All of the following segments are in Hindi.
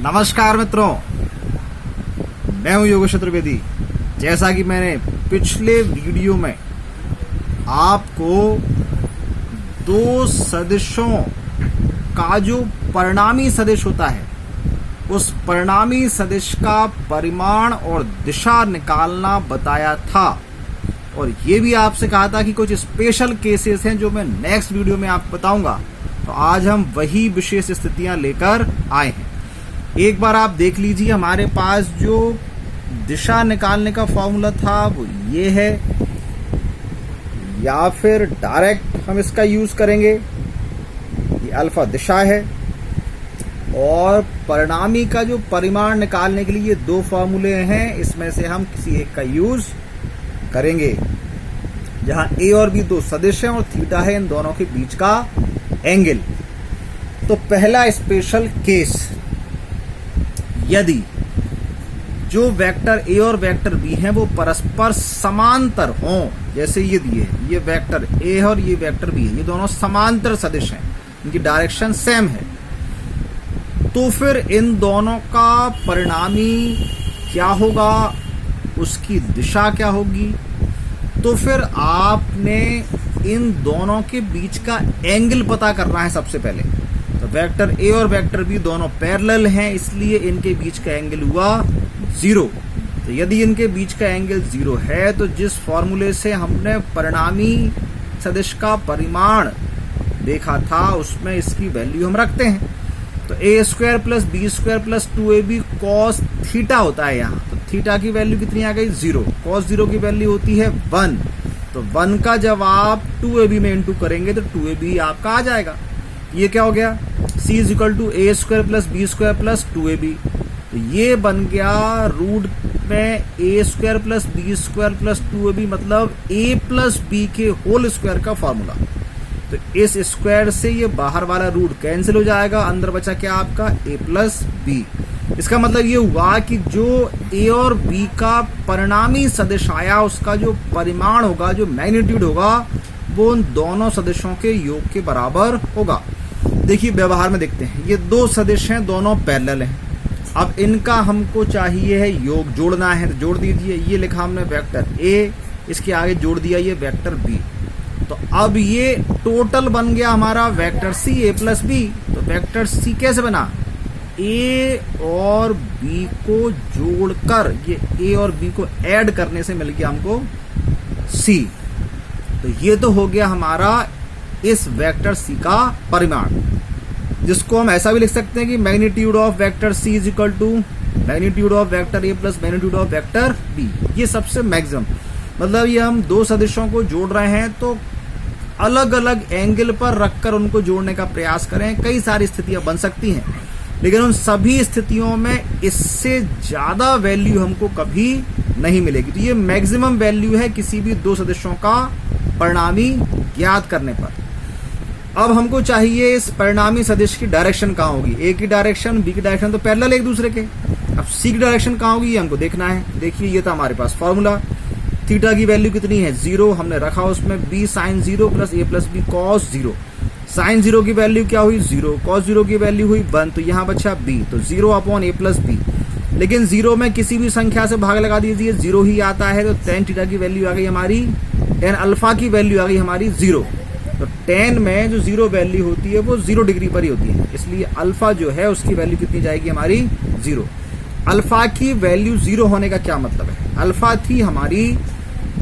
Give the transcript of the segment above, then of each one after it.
नमस्कार मित्रों, मैं हूं योगेश चतुर्वेदी। जैसा कि मैंने पिछले वीडियो में आपको दो सदिशों का जो परिणामी सदिश होता है उस परिणामी सदिश का परिमाण और दिशा निकालना बताया था, और ये भी आपसे कहा था कि कुछ स्पेशल केसेस हैं जो मैं नेक्स्ट वीडियो में आपको बताऊंगा। तो आज हम वही विशेष स्थितियां लेकर आए हैं। एक बार आप देख लीजिए, हमारे पास जो दिशा निकालने का फॉर्मूला था वो ये है, या फिर डायरेक्ट हम इसका यूज करेंगे। ये अल्फा दिशा है, और परिणामी का जो परिमाण निकालने के लिए ये दो फॉर्मूले हैं, इसमें से हम किसी एक का यूज करेंगे। जहां ए और बी दो सदिश हैं और थीटा है इन दोनों के बीच का एंगल। तो पहला स्पेशल केस, यदि जो वेक्टर ए और वेक्टर बी हैं वो परस्पर समांतर हों, जैसे ये दिए, ये वेक्टर ए है और ये वेक्टर बी है, ये दोनों समांतर सदिश हैं, इनकी डायरेक्शन सेम है, तो फिर इन दोनों का परिणामी क्या होगा, उसकी दिशा क्या होगी। तो फिर आपने इन दोनों के बीच का एंगल पता करना है सबसे पहले। तो वेक्टर ए और वेक्टर बी दोनों पैरेलल हैं, इसलिए इनके बीच का एंगल हुआ 0। तो यदि इनके बीच का एंगल 0 है तो जिस फॉर्मूले से हमने परिणामी सदिश का परिमाण देखा था उसमें इसकी वैल्यू हम रखते हैं। तो A square plus B square plus 2ab cos theta होता है यहाँ। तो थीटा की वैल्यू कितनी आ गई, 0। कॉस 0 की वैल्यू होती है 1। तो 1 का जब आप 2ab में इंटू करेंगे तो 2ab आपका आ जाएगा। ये क्या हो गया, c is equal to A square plus B square plus 2ab। तो ये बन गया रूट में A square plus B square plus 2ab, मतलब a प्लस बी के होल स्क्वायर का फॉर्मूला। तो इस स्क्वायर से ये बाहर वाला रूट कैंसिल हो जाएगा, अंदर बचा क्या आपका a प्लस बी। इसका मतलब ये हुआ कि जो a और b का परिणामी सदिश आया उसका जो परिमाण होगा, जो मैग्नीट्यूड होगा, वो उन दोनों सदिशों के योग के बराबर होगा। देखिए व्यवहार में देखते हैं, ये दो सदिश हैं, दोनों पैरेलल हैं। अब इनका हमको चाहिए है योग, जोड़ना है, तो जोड़ दीजिए। ये लिखा हमने वेक्टर a, इसके आगे जोड़ दिया ये वेक्टर b। तो अब ये टोटल बन गया हमारा vector c a plus b। तो वेक्टर c कैसे बना, a और b को जोड़कर, ये a और b को ऐड करने से मिल गया हमको c। तो ये तो हो गया हमारा इस वेक्टर c का परिमाण, जिसको हम ऐसा भी लिख सकते हैं कि magnitude of vector c is equal to magnitude of vector a plus magnitude of vector b। ये सबसे मैक्सिमम, मतलब ये हम दो सदिशों को जोड़ रहे हैं तो अलग अलग एंगल पर रखकर उनको जोड़ने का प्रयास करें। कई सारी स्थितियां बन सकती हैं, लेकिन उन सभी स्थितियों में इससे ज्यादा वैल्यू हमको कभी नहीं मिलेगी। तो ये मैक्सिमम वैल्यू है किसी भी दो सदिशों का परिणामी ज्ञात करने पर। अब हमको चाहिए इस परिणामी सदिश की डायरेक्शन कहाँ होगी। ए की डायरेक्शन, बी की डायरेक्शन तो पैरेलल एक दूसरे के। अब सी की डायरेक्शन कहाँ होगी ये हमको देखना है। देखिए ये था हमारे पास फॉर्मूला, थीटा की वैल्यू कितनी है 0, हमने रखा उसमें b sine 0 plus a plus B cos 0। Sine 0 की वैल्यू क्या हुई 0, कॉस 0 की वैल्यू हुई 1, तो यहाँ बचा b। तो 0 अपॉन a प्लस बी, लेकिन 0 में किसी भी संख्या से भाग लगा दीजिए, 0 ही आता है। तो tan थीटा की वैल्यू आ गई हमारी, tan अल्फा की वैल्यू आ गई हमारी 0। तो tan में जो 0 वैल्यू होती है वो 0 डिग्री पर ही होती है, इसलिए अल्फा जो है उसकी वैल्यू कितनी जाएगी हमारी 0। अल्फा की वैल्यू 0 होने का क्या मतलब है, अल्फा थी हमारी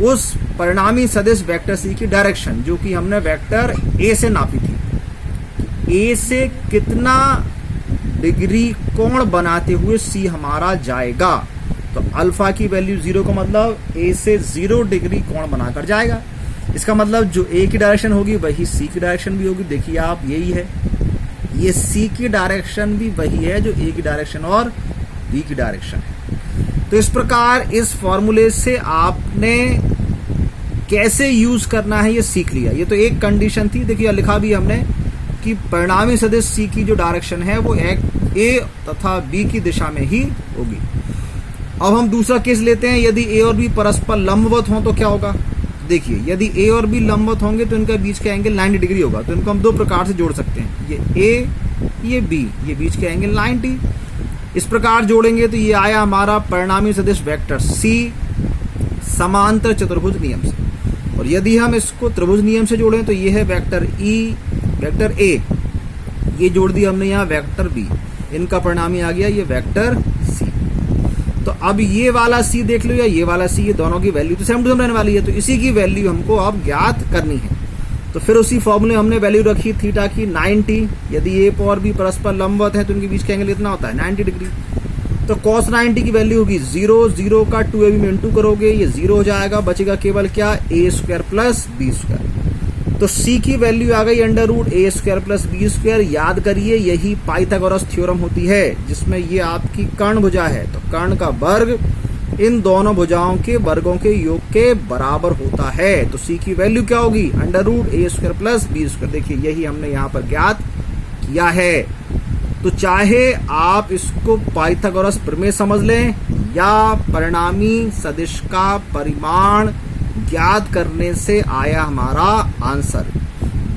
उस परिणामी सदिश वेक्टर सी की डायरेक्शन, जो कि हमने वेक्टर ए से नापी थी। ए से कितना डिग्री कोण बनाते हुए सी हमारा जाएगा। तो अल्फा की वैल्यू 0 का मतलब ए से 0 डिग्री कोण बनाकर जाएगा। इसका मतलब जो ए की डायरेक्शन होगी वही सी की डायरेक्शन भी होगी। देखिए आप, यही है, ये सी की डायरेक्शन भी वही है जो ए की डायरेक्शन और बी की डायरेक्शन है। तो इस प्रकार इस फॉर्मूले से आपने कैसे यूज करना है ये सीख लिया। ये तो एक कंडीशन थी, देखिए लिखा भी हमने कि परिणामी सदिश सी की जो डायरेक्शन है वो ए तथा बी की दिशा में ही होगी। अब हम दूसरा केस लेते हैं, यदि ए और बी परस्पर लंबवत हों तो क्या होगा। देखिए यदि ए और बी लंबवत होंगे तो इनका बीच का एंगल 90 डिग्री होगा। तो इनको हम दो प्रकार से जोड़ सकते हैं, ये ए ये बी, ये बीच का एंगल 90। इस प्रकार जोड़ेंगे तो ये आया हमारा परिणामी सदिश वेक्टर C समांतर चतुर्भुज नियम से। और यदि हम इसको त्रिभुज नियम से जोड़ें तो ये है वेक्टर E, वेक्टर A, ये जोड़ दिया हमने यहाँ वेक्टर B, इनका परिणामी आ गया ये वेक्टर C। तो अब ये वाला C देख लो या ये वाला C, ये दोनों की वैल्यू तो सेम टू सेम रहने वाली है, तो इसी की वैल्यू हमको अब ज्ञात करनी है। तो फिर उसी फॉर्मूले हमने वैल्यू रखी थीटा की 90, यदि ए और बी परस्पर लंबवत है तो उनके बीच का एंगल कितना होता है 90 डिग्री। तो cos 90 की वैल्यू होगी 0, 0 का 2ab में इंटू करोगे ये 0 हो जाएगा, बचेगा केवल क्या a square plus B square. तो c की वैल्यू आ गई under root a square plus B square. याद करिए यही पाइथागोरस थ्योरम होती है जिसमें ये आपकी कर्ण भुजा है, तो कर्ण का वर्ग इन दोनों भुजाओं के वर्गों के योग के बराबर होता है। तो c की वैल्यू क्या होगी under root a square plus B square. देखिए यही हमने यहाँ पर ज्ञात किया है। तो चाहे आप इसको पाइथागोरस प्रमेय समझ लें या परिणामी सदिश का परिमाण ज्ञात करने से आया हमारा आंसर,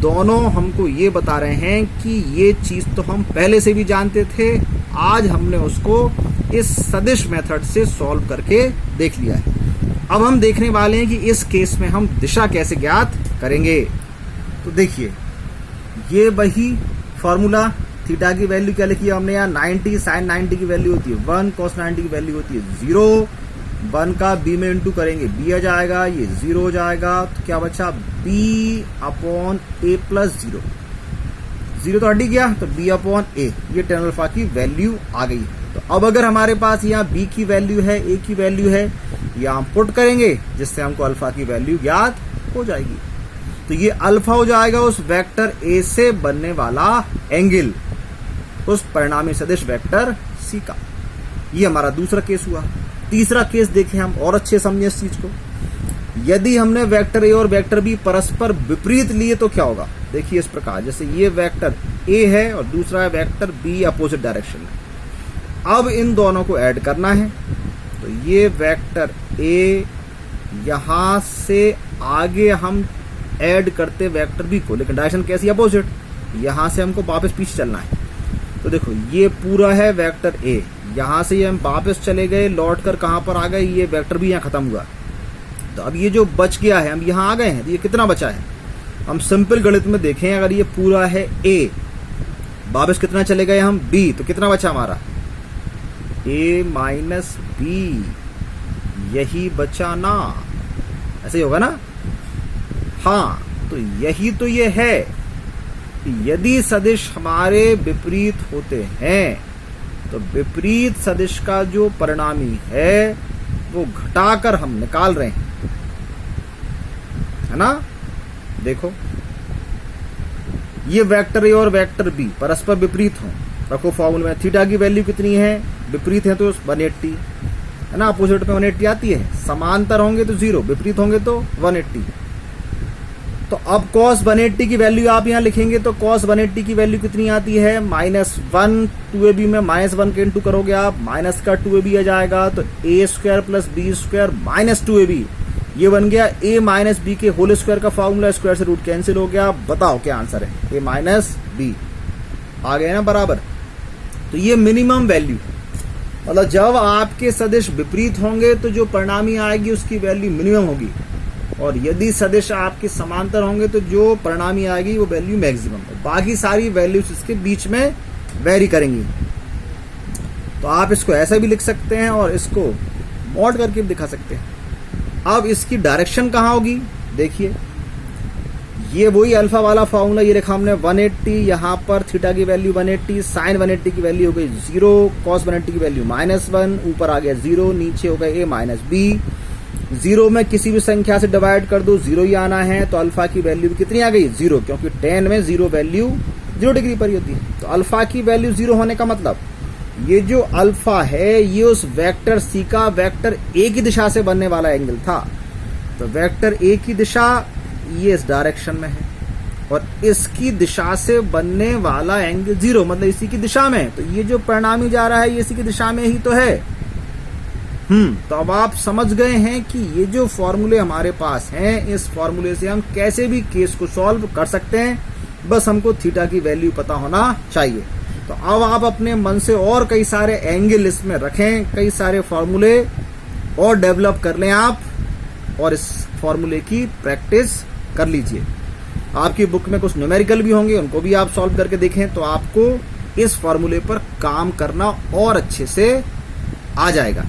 दोनों हमको ये बता रहे हैं कि ये चीज तो हम पहले से भी जानते थे, आज हमने उसको इस सदिश मेथड से सॉल्व करके देख लिया है। अब हम देखने वाले हैं कि इस केस में हम दिशा कैसे ज्ञात करेंगे। तो देखिए ये वही फॉर्मूला, थीटा की वैल्यू क्या लिखी है हमने यहाँ 90, साइन 90 की वैल्यू होती है 1, cos 90 की वैल्यू होती है 0, 1 का b में इंटू करेंगे b आ जाएगा, ये 0 हो जाएगा, तो क्या बचा b अपॉन a प्लस 0, 0 तो हट ही गया, तो b अपॉन a, ये tan अल्फा की वैल्यू आ गई है। तो अब अगर हमारे पास यहाँ b की वैल्यू है, a की वैल्यू है, यहाँ हम पुट करेंगे जिससे हमको अल्फा की वैल्यू ज्ञात हो जाएगी। तो ये अल्फा हो जाएगा उस वेक्टर a से बनने वाला एंगल, उस परिणामी सदिश वेक्टर C का। ये हमारा दूसरा केस हुआ। तीसरा केस देखें हम और अच्छे समझे इस चीज को। यदि हमने वेक्टर A और वेक्टर B परस्पर विपरीत लिए तो क्या होगा, देखिए इस प्रकार, जैसे ये वेक्टर A है और दूसरा है वेक्टर B अपोजिट डायरेक्शन में। अब इन दोनों को ऐड करना है, तो ये वेक्टर A यहां से आगे हम ऐड करते वेक्टर B को, लेकिन डायरेक्शन कैसी अपोजिट, यहां से हमको वापस पीछे चलना है। तो देखो ये पूरा है वेक्टर A, यहां से ये हम वापस चले गए, लौट कर कहां पर आ गए, ये वेक्टर भी यहाँ खत्म हुआ। तो अब ये जो बच गया है, हम यहाँ आ गए हैं, तो ये कितना बचा है, हम सिंपल गणित में देखें, अगर ये पूरा है A, वापस कितना चले गए हम B, तो कितना बचा हमारा A माइनस B, यही बचा ना, ऐसे ही होगा ना। हाँ, तो यही तो ये है, यदि सदिश हमारे विपरीत होते हैं तो विपरीत सदिश का जो परिणामी है वो घटाकर हम निकाल रहे हैं, है ना। देखो ये वेक्टर A और वेक्टर B परस्पर विपरीत हों, रखो फॉर्मूले में, थीटा की वैल्यू कितनी है, विपरीत है तो 180, है ना, अपोजिट में 180 आती है, समांतर होंगे तो 0, विपरीत होंगे तो 180। तो अब cos 180 की वैल्यू आप यहाँ लिखेंगे तो cos 180 की वैल्यू कितनी आती है -1, 2ab में -1 के इंटू करोगे आप, माइनस का 2ab आ जाएगा, तो a square plus B square minus 2ab, ये बन गया a माइनस बी के होल स्क्वायर का फॉर्मूला, स्क्वायर से रूट कैंसिल हो गया। बताओ क्या आंसर है, a माइनस बी आ गया ना बराबर। तो ये मिनिमम वैल्यू, मतलब जब आपके सदिश विपरीत होंगे तो जो परिणामी आएगी उसकी वैल्यू मिनिमम होगी, और यदि सदिश आपके समांतर होंगे तो जो परिणामी आएगी वो वैल्यू मैक्सिमम है, बाकी सारी वैल्यूज इसके बीच में वेरी करेंगी। तो आप इसको ऐसा भी लिख सकते हैं और इसको मॉड करके भी दिखा सकते हैं। अब इसकी डायरेक्शन कहाँ होगी, देखिए ये वही अल्फा वाला फॉर्मूला, ये लिखा हमने 180, यहाँ पर थीटा की वैल्यू 180, साइन 180 की वैल्यू हो गई 0, cos 180 की वैल्यू -1, ऊपर आ गया 0, नीचे हो गया a माइनस बी। 0 में किसी भी संख्या से डिवाइड कर दो, 0 ही आना है, तो अल्फा की वैल्यू कितनी आ गई 0, क्योंकि tan में 0 वैल्यू 0 डिग्री पर ही होती है। तो अल्फा की वैल्यू 0 होने का मतलब ये जो अल्फा है ये उस वेक्टर C का वेक्टर A की दिशा से बनने वाला एंगल था। तो वेक्टर A की दिशा ये इस डायरेक्शन में है और इसकी दिशा से बनने वाला एंगल 0, मतलब इसी की दिशा में। तो ये जो परिणामी जा रहा है ये इसी की दिशा में ही तो है। तो अब आप समझ गए हैं कि ये जो फॉर्मूले हमारे पास हैं, इस फॉर्मूले से हम कैसे भी केस को सॉल्व कर सकते हैं, बस हमको थीटा की वैल्यू पता होना चाहिए। तो तो अब आप अपने मन से और कई सारे एंगल इसमें रखें, कई सारे फॉर्मूले और डेवलप कर लें आप, और इस फॉर्मूले की प्रैक्टिस कर लीजिए। आपकी बुक में कुछ न्यूमेरिकल भी होंगे, उनको भी आप सॉल्व करके देखें, तो आपको इस फॉर्मूले पर काम करना और अच्छे से आ जाएगा।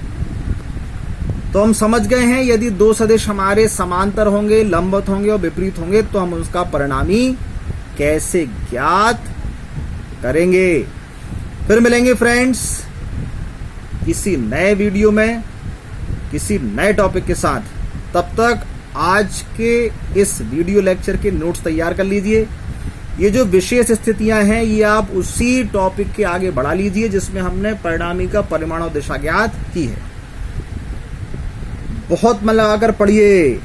तो हम समझ गए हैं, यदि दो सदिश हमारे समांतर होंगे, लंबवत होंगे और विपरीत होंगे तो हम उसका परिणामी कैसे ज्ञात करेंगे। फिर मिलेंगे फ्रेंड्स किसी नए वीडियो में, किसी नए टॉपिक के साथ। तब तक आज के इस वीडियो लेक्चर के नोट्स तैयार कर लीजिए। ये जो विशेष स्थितियां हैं ये आप उसी टॉपिक के आगे बढ़ा लीजिए जिसमें हमने परिणामी का परिमाण और दिशा ज्ञात की है। बहुत मन लगाकर पढ़िए।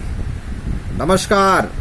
नमस्कार।